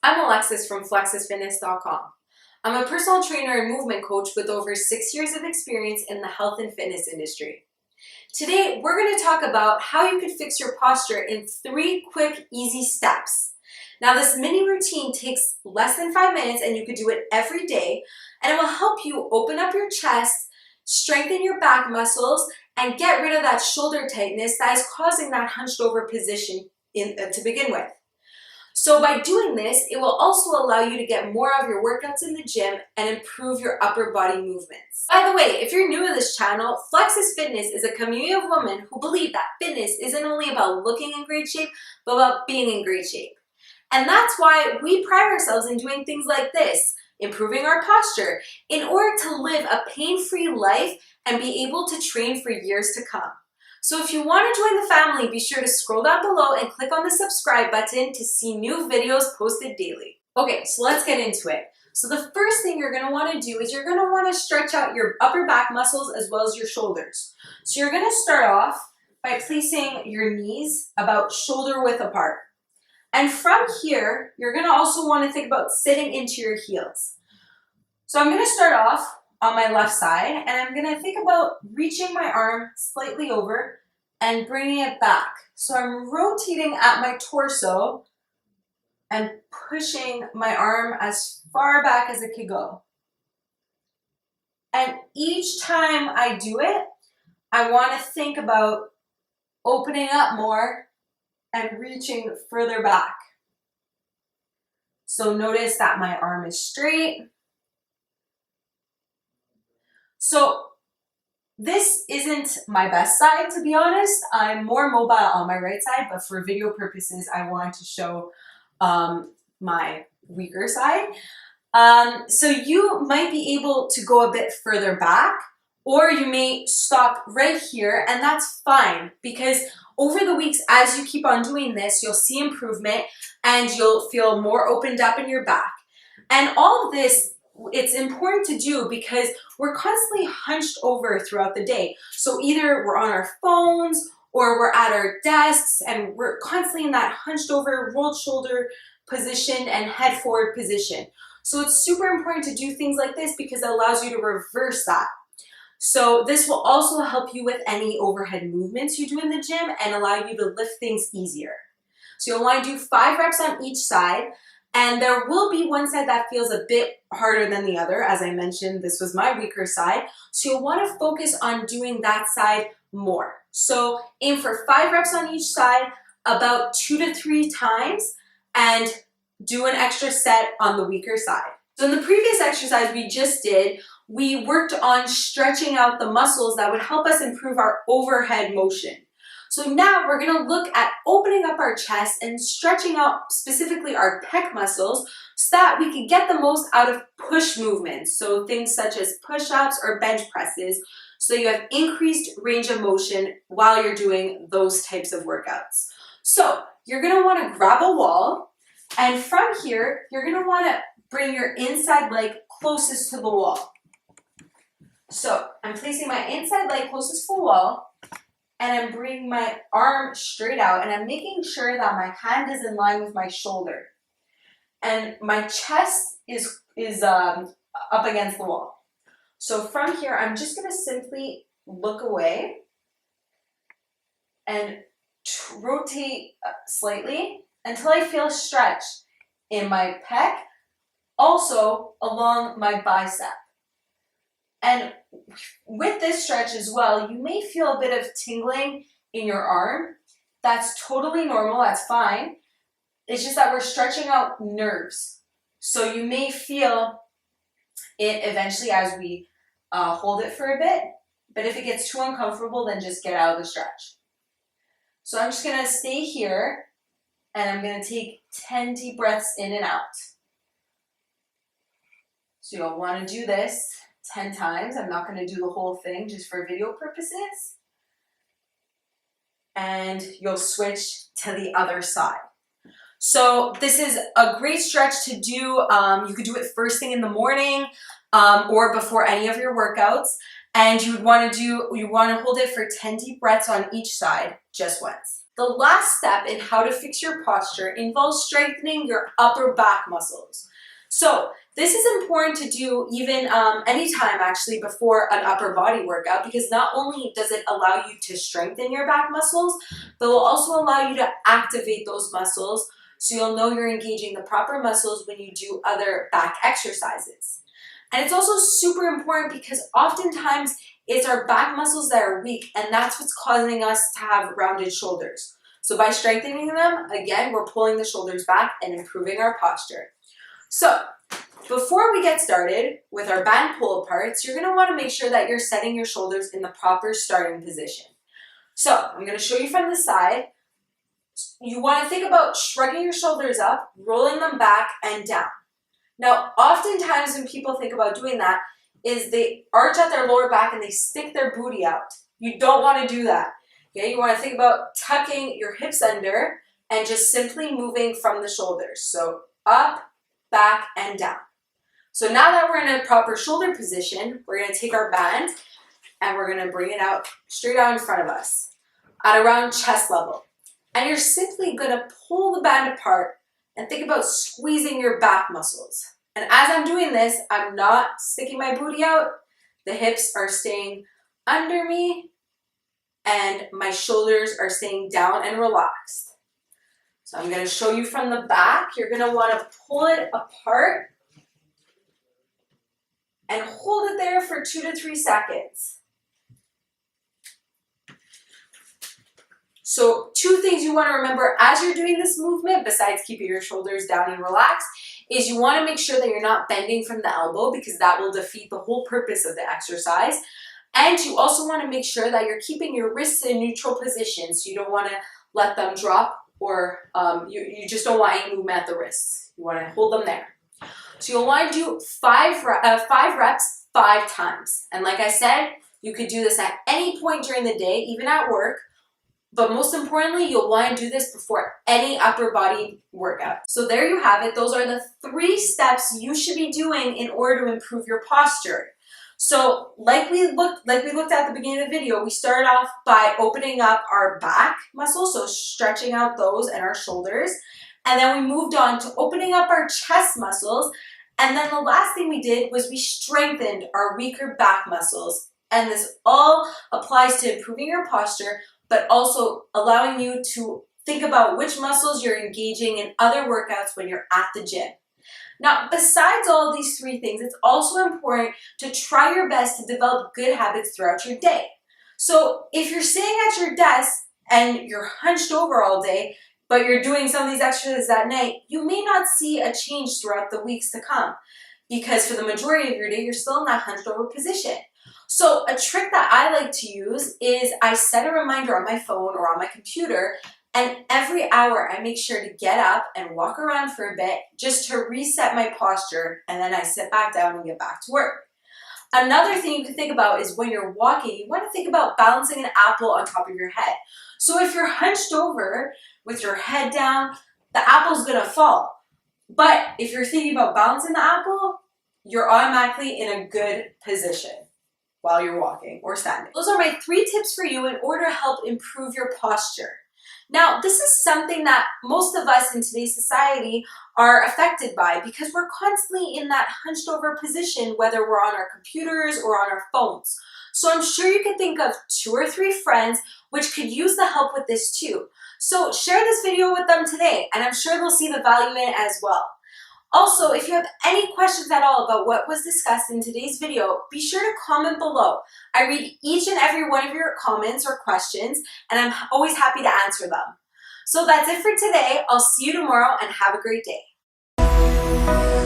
I'm Alexis from flexisfitness.com. I'm a personal trainer and movement coach with over 6 years of experience in the health and fitness industry. Today, we're going to talk about how you can fix your posture in 3 quick, easy steps. Now, this mini routine takes less than 5 minutes and you could do it every day, and it will help you open up your chest, strengthen your back muscles, and get rid of that shoulder tightness that is causing that hunched over position to begin with. So by doing this, it will also allow you to get more of your workouts in the gym and improve your upper body movements. By the way, if you're new to this channel, Flexis Fitness is a community of women who believe that fitness isn't only about looking in great shape, but about being in great shape. And that's why we pride ourselves in doing things like this, improving our posture, in order to live a pain-free life and be able to train for years to come. So if you want to join the family, be sure to scroll down below and click on the subscribe button to see new videos posted daily. Okay, so let's get into it. So the first thing you're going to want to do is you're going to want to stretch out your upper back muscles as well as your shoulders. So you're going to start off by placing your knees about shoulder width apart. And from here, you're going to also want to think about sitting into your heels. So I'm going to start off on my left side, and I'm going to think about reaching my arm slightly over and bringing it back. So I'm rotating at my torso and pushing my arm as far back as it could go. And each time I do it, I want to think about opening up more and reaching further back. So notice that my arm is straight. So this isn't my best side, to be honest. I'm more mobile on my right side, but for video purposes, I want to show my weaker side. So you might be able to go a bit further back, or you may stop right here, and that's fine, because over the weeks, as you keep on doing this, you'll see improvement and you'll feel more opened up in your back. And all of this, it's important to do because we're constantly hunched over throughout the day. So either we're on our phones or we're at our desks and we're constantly in that hunched over, rolled shoulder position and head forward position. So it's super important to do things like this because it allows you to reverse that. So this will also help you with any overhead movements you do in the gym and allow you to lift things easier. So you'll want to do 5 reps on each side. And there will be one side that feels a bit harder than the other. As I mentioned, this was my weaker side. So you'll want to focus on doing that side more. So aim for 5 reps on each side, about 2 to 3 times, and do an extra set on the weaker side. So in the previous exercise we just did, we worked on stretching out the muscles that would help us improve our overhead motion. So now we're going to look at opening up our chest and stretching out specifically our pec muscles so that we can get the most out of push movements. So things such as push-ups or bench presses, so you have increased range of motion while you're doing those types of workouts. So you're going to want to grab a wall, and from here, you're going to want to bring your inside leg closest to the wall. So I'm placing my inside leg closest to the wall, and I'm bringing my arm straight out, and I'm making sure that my hand is in line with my shoulder. And my chest is up against the wall. So from here, I'm just going to simply look away and rotate slightly until I feel a stretch in my pec, also along my bicep. And with this stretch as well, you may feel a bit of tingling in your arm. That's totally normal, that's fine. It's just that we're stretching out nerves. So you may feel it eventually as we hold it for a bit, but if it gets too uncomfortable, then just get out of the stretch. So I'm just gonna stay here and I'm gonna take 10 deep breaths in and out. So you'll wanna do this 10 times. I'm not going to do the whole thing just for video purposes. And you'll switch to the other side. So this is a great stretch to do. You could do it first thing in the morning or before any of your workouts. And you want to hold it for 10 deep breaths on each side just once. the last step in how to fix your posture involves strengthening your upper back muscles. So this is important to do even anytime actually before an upper body workout, because not only does it allow you to strengthen your back muscles, but it will also allow you to activate those muscles so you'll know you're engaging the proper muscles when you do other back exercises. And it's also super important because oftentimes it's our back muscles that are weak, and that's what's causing us to have rounded shoulders. So by strengthening them, again, we're pulling the shoulders back and improving our posture. So before we get started with our band pull aparts, you're going to want to make sure that you're setting your shoulders in the proper starting position. So I'm going to show you from the side. You want to think about shrugging your shoulders up, rolling them back and down. Now, oftentimes when people think about doing that, is they arch at their lower back and they stick their booty out. You don't want to do that. Okay, you want to think about tucking your hips under and just simply moving from the shoulders. So up, back, and down. So now that we're in a proper shoulder position, we're going to take our band and we're going to bring it out straight out in front of us at around chest level. And you're simply going to pull the band apart and think about squeezing your back muscles. And as I'm doing this, I'm not sticking my booty out. The hips are staying under me and my shoulders are staying down and relaxed. So I'm going to show you from the back. You're going to want to pull it apart and hold it there for 2 to 3 seconds. So 2 things you want to remember as you're doing this movement, besides keeping your shoulders down and relaxed, is you want to make sure that you're not bending from the elbow, because that will defeat the whole purpose of the exercise. And you also want to make sure that you're keeping your wrists in neutral position, so you don't want to let them drop, or you just don't want any movement at the wrists. You want to hold them there. So you'll want to do 5 reps 5 times. And like I said, you could do this at any point during the day, even at work. But most importantly, you'll want to do this before any upper body workout. So there you have it. Those are the 3 steps you should be doing in order to improve your posture. So like we looked at the beginning of the video, we started off by opening up our back muscles, so stretching out those and our shoulders. And then we moved on to opening up our chest muscles. And then the last thing we did was we strengthened our weaker back muscles. And this all applies to improving your posture, but also allowing you to think about which muscles you're engaging in other workouts when you're at the gym. Now, besides all of these 3 things, it's also important to try your best to develop good habits throughout your day. So if you're sitting at your desk and you're hunched over all day, but you're doing some of these exercises at night, you may not see a change throughout the weeks to come, because for the majority of your day, you're still in that hunched over position. So a trick that I like to use is I set a reminder on my phone or on my computer, and every hour I make sure to get up and walk around for a bit just to reset my posture, and then I sit back down and get back to work. Another thing you can think about is when you're walking, you want to think about balancing an apple on top of your head. So if you're hunched over with your head down, the apple's going to fall. But if you're thinking about balancing the apple, you're automatically in a good position while you're walking or standing. Those are my 3 tips for you in order to help improve your posture. Now, this is something that most of us in today's society are affected by, because we're constantly in that hunched over position, whether we're on our computers or on our phones. So I'm sure you can think of 2 or 3 friends which could use the help with this too. So share this video with them today, and I'm sure they'll see the value in it as well. Also, if you have any questions at all about what was discussed in today's video, be sure to comment below. I read each and every one of your comments or questions, and I'm always happy to answer them. So that's it for today. I'll see you tomorrow, and have a great day.